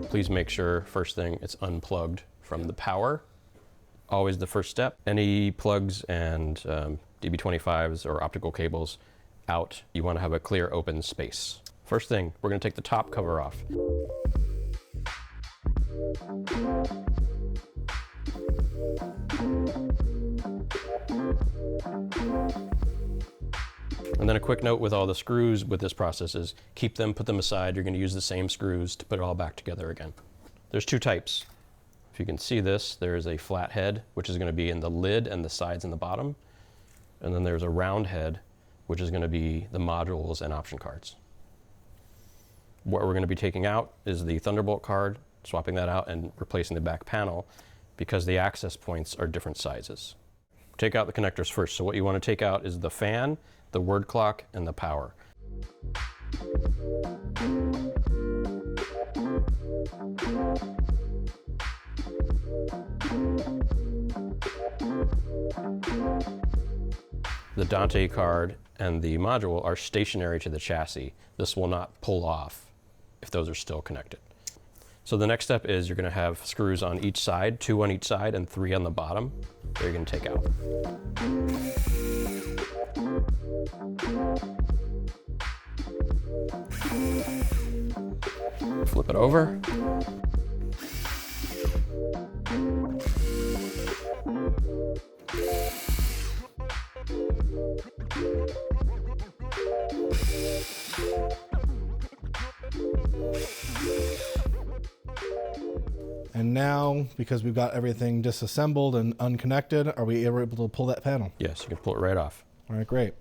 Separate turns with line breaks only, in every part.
Please make sure, first thing, it's unplugged from the power. Always the first step. Any plugs and DB25s or optical cables out, you want to have a clear open space. First thing, we're going to take the top cover off. And then a quick note with all the screws with this process is keep them, put them aside. You're going to use the same screws to put it all back together again. There's two types. If you can see this, there's a flat head, which is going to be in the lid and the sides and the bottom. And then there's a round head, which is going to be the modules and option cards. What we're going to be taking out is the Thunderbolt card, swapping that out and replacing the back panel because the access points are different sizes. Take out the connectors first. So what you want to take out is the fan, the word clock, and the power. The Dante card and the module are stationary to the chassis. This will not pull off if those are still connected. So the next step is you're going to have screws on each side, 2 on each side and 3 on the bottom that you're going to take out. Flip it over.
And now, because we've got everything disassembled and unconnected, are we able to pull that panel?
Yes, you can pull it right off.
All right, great.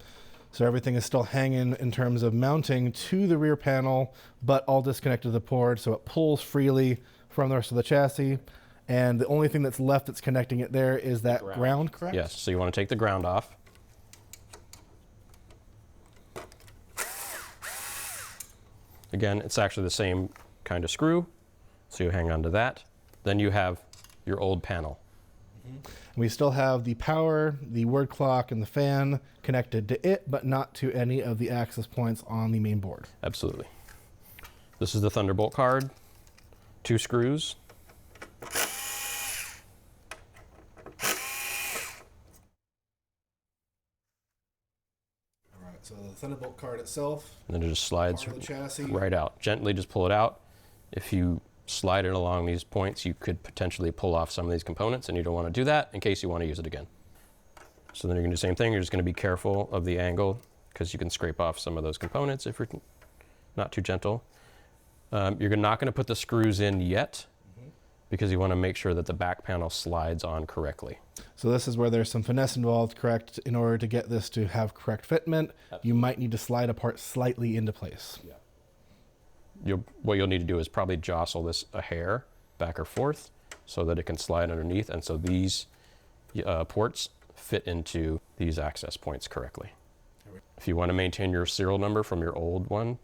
So everything is still hanging in terms of mounting to the rear panel, but all disconnected to the port, so it pulls freely from the rest of the chassis. And the only thing that's left that's connecting it there is that ground, correct?
Yes, so you want to take the ground off. Again, it's actually the same kind of screw, so you hang on to that. Then you have your old panel.
We still have the power, the word clock, and the fan connected to it, but not to any of the access points on the main board.
Absolutely. This is the Thunderbolt card, 2 screws.
All right, so the Thunderbolt card itself.
And then it just slides
the chassis.
right out. Gently just pull it out. If you slide it along these points, you could potentially pull off some of these components, and you don't want to do that in case you want to use it again. So then you're going to do the same thing. You're just going to be careful of the angle because you can scrape off some of those components if you're not too gentle. You're not going to put the screws in yet because you want to make sure that the back panel slides on correctly.
So this is where there's some finesse involved, correct? In order to get this to have correct fitment, you might need to slide a part slightly into place.
Yeah. What you'll need to do is probably jostle this a hair back or forth so that it can slide underneath, and so these ports fit into these access points correctly. If you want to maintain your serial number from your old one,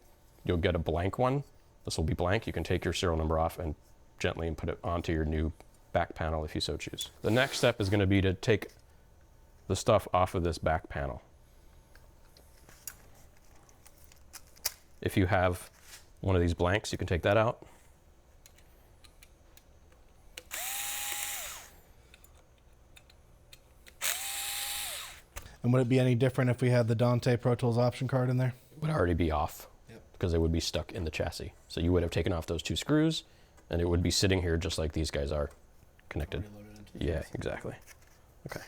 you'll get a blank one. This will be blank. You can take your serial number off and gently put it onto your new back panel if you so choose. The next step is going to be to take the stuff off of this back panel. If you have one of these blanks, you can take that out.
And would it be any different if we had the Dante Pro Tools option card in there?
It would already be off because it would be stuck in the chassis. So you would have taken off those 2 screws and it would be sitting here just like these guys are connected. Yeah, exactly. Okay.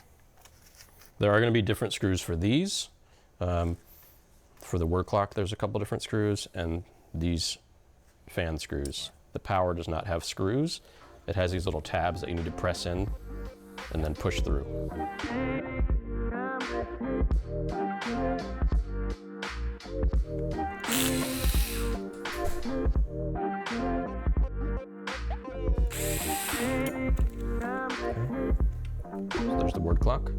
There are going to be different screws for these. For the word clock, there's a couple different screws, and these fan screws. The power does not have screws. It has these little tabs that you need to press in and then push through. So there's the word clock.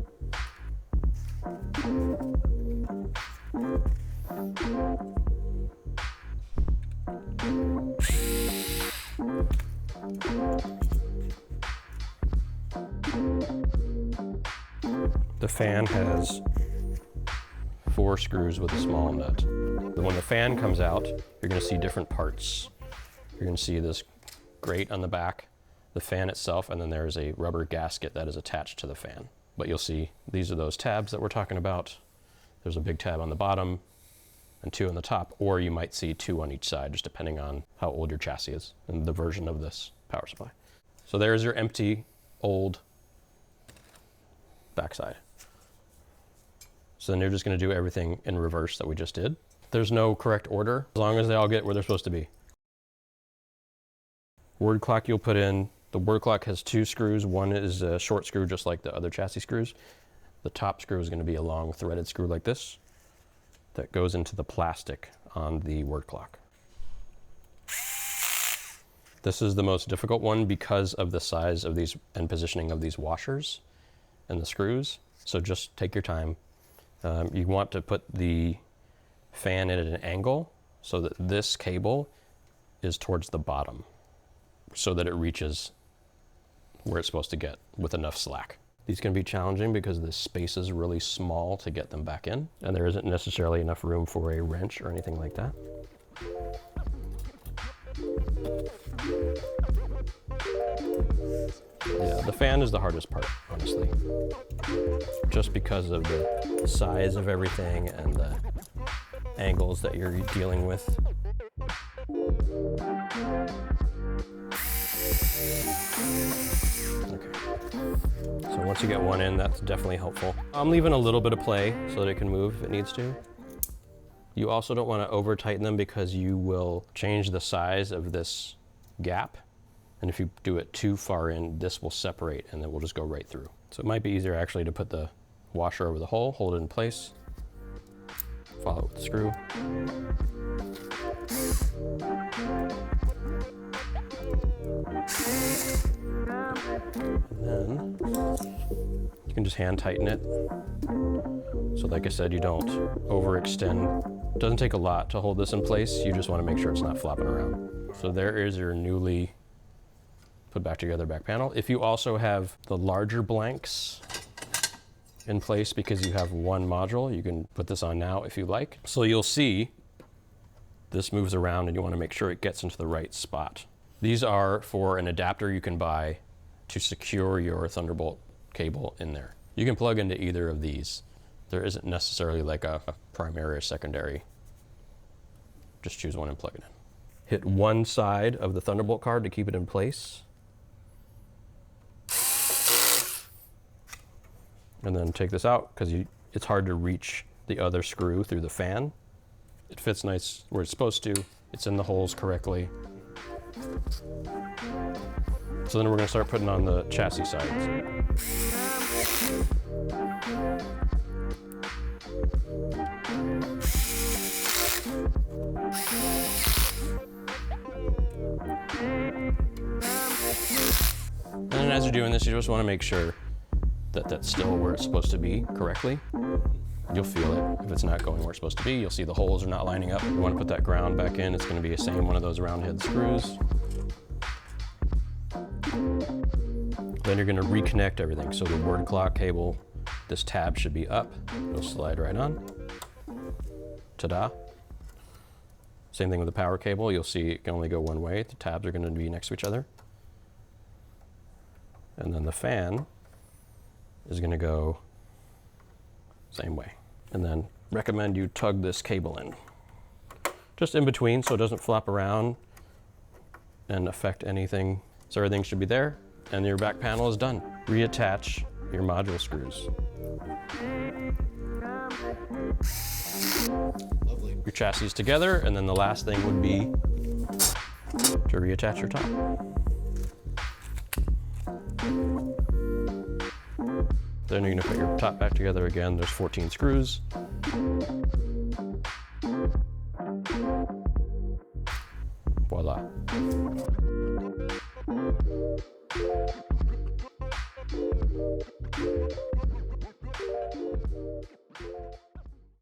The fan has 4 screws with a small nut. When the fan comes out, you're going to see different parts. You're going to see this grate on the back, the fan itself, and then there's a rubber gasket that is attached to the fan. But you'll see these are those tabs that we're talking about. There's a big tab on the bottom and 2 on the top, or you might see 2 on each side, just depending on how old your chassis is and the version of this power supply. So there's your empty, old backside. So then you're just going to do everything in reverse that we just did. There's no correct order, as long as they all get where they're supposed to be. Word clock you'll put in. The word clock has 2 screws. One is a short screw, just like the other chassis screws. The top screw is going to be a long threaded screw like this that goes into the plastic on the word clock. This is the most difficult one because of the size of these and positioning of these washers and the screws. So just take your time. You want to put the fan in at an angle so that this cable is towards the bottom so that it reaches where it's supposed to get with enough slack. These can be challenging because the space is really small to get them back in, and there isn't necessarily enough room for a wrench or anything like that. Yeah, the fan is the hardest part, honestly. Just because of the size of everything and the angles that you're dealing with. Okay. So once you get one in, that's definitely helpful. I'm leaving a little bit of play so that it can move if it needs to. You also don't want to over tighten them because you will change the size of this gap. And if you do it too far in, this will separate and then we'll just go right through. So it might be easier actually to put the washer over the hole, hold it in place, follow it with the screw. And then you can just hand tighten it. So like I said, you don't overextend. It doesn't take a lot to hold this in place. You just want to make sure it's not flopping around. So there is your newly put back together back panel. If you also have the larger blanks in place because you have one module, you can put this on now if you like. So you'll see this moves around and you want to make sure it gets into the right spot. These are for an adapter you can buy to secure your Thunderbolt cable in there. You can plug into either of these. There isn't necessarily like a primary or secondary. Just choose one and plug it in. Hit one side of the Thunderbolt card to keep it in place. And then take this out because it's hard to reach the other screw through the fan. It fits nice where it's supposed to. It's in the holes correctly. So then we're going to start putting on the chassis sides. And as you're doing this, you just want to make sure that that's still where it's supposed to be correctly. You'll feel it. If it's not going where it's supposed to be, you'll see the holes are not lining up. You want to put that ground back in. It's going to be the same one of those round head screws. Then you're going to reconnect everything. So the word clock cable, this tab should be up. It'll slide right on. Ta-da. Same thing with the power cable. You'll see it can only go one way. The tabs are going to be next to each other. And then the fan is going to go same way. And then recommend you tug this cable in. Just in between so it doesn't flop around and affect anything. So everything should be there and your back panel is done. Reattach your module screws.
Lovely.
Your chassis together, and then the last thing would be to reattach your top. Then you're going to put your top back together again. There's 14 screws. Voila.